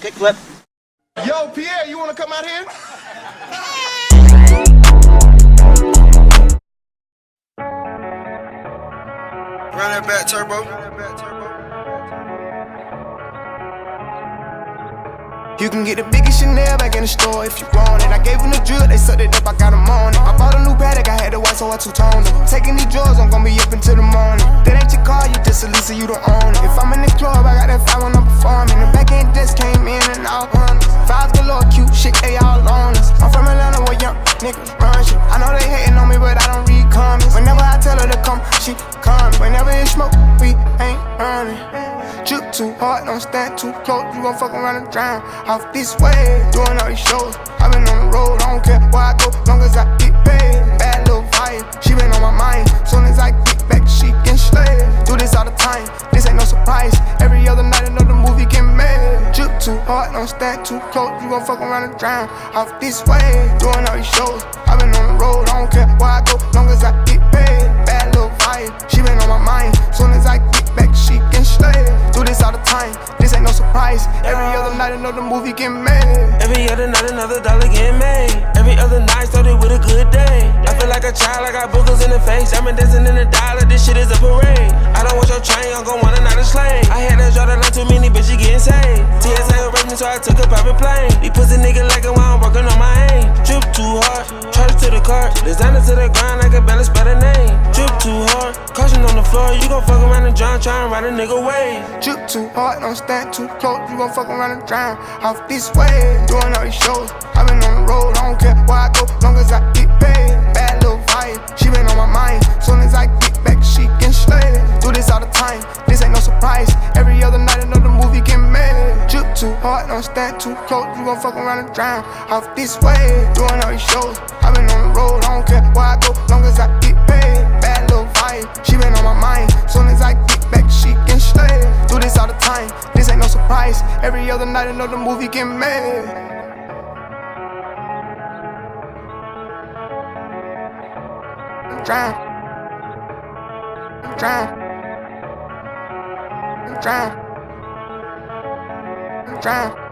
Kickflip. Yo, Pierre, you wanna come out here? Run that back, Turbo. You can get the biggest Chanel back in the store if you want it. I gave them the drill, they sucked it up, I got them on it. I bought a new Patek, I had the white, so I two-toned it. Taking these drugs, I'm gonna be up until the morning. That ain't your car, you just a Lisa, you don't own it. If I'm in the club, I got that 5 when I'm performing. The back end just came in and all honest. Fives galore, cute shit, they all on us. I'm from Atlanta where young niggas run shit. I know they hating on me, but I don't read comments. Whenever I tell her to come, she come. Whenever it's smoke, we ain't running. Drip too hard, don't stand too close. You gon' fuck around and drown. Off this way, doing all these shows. I been on the road, I don't care where I go, long as I get paid. Bad little vibe, she been on my mind. Soon as I get back, she can slay. Do this all the time, this ain't no surprise. Every other night, another movie get made. Drip too hard, don't stand too close. You gon' fuck around and drown. Off this way, doing all these shows. I been on the road, I don't care where I go, long as I get paid. Bad little vibe, she been on my mind. Soon as I get back, she can slay. Do this all the time, this ain't no surprise. Every other night, another movie get made. Every other night, another dollar get made. Every other night started with a good day. I feel like a child, I got boogers in the face. I'm dancing in the dollar, this shit is a parade. I don't want your train, I'm gon' want another slave. I had to draw the line too many, but she getting saved. TSA arrested me, so I took a private plane. These pussy niggas like it while I'm working on my aim. Drip too hard, charge it to the cart. Designer to the grind, I can barely spell the name. Drip too hard, caution on the floor. You gon' fuck around and drown, try and ride a nigga wave. Drip too hard, don't stand too close. You gon' fuck around and drown. Off this way, doing all these shows. I been on the road, I don't care where I go, long as I get paid. Bad little vibe, she been on my mind. Soon as I get back, she can slay. Do this all the time, this ain't no surprise. Every other night, another movie get made. Drip too hard, don't stand too close. You gon' fuck around and drown. Off this way, doing all these shows. I been on the road, I don't care where I go, long as I get paid. Bad little vibe, she been on my mind. Soon as I get back, she can slay. Do this all the time, this ain't no surprise. Every other night, another movie get made. Drown, drown, drown, drown.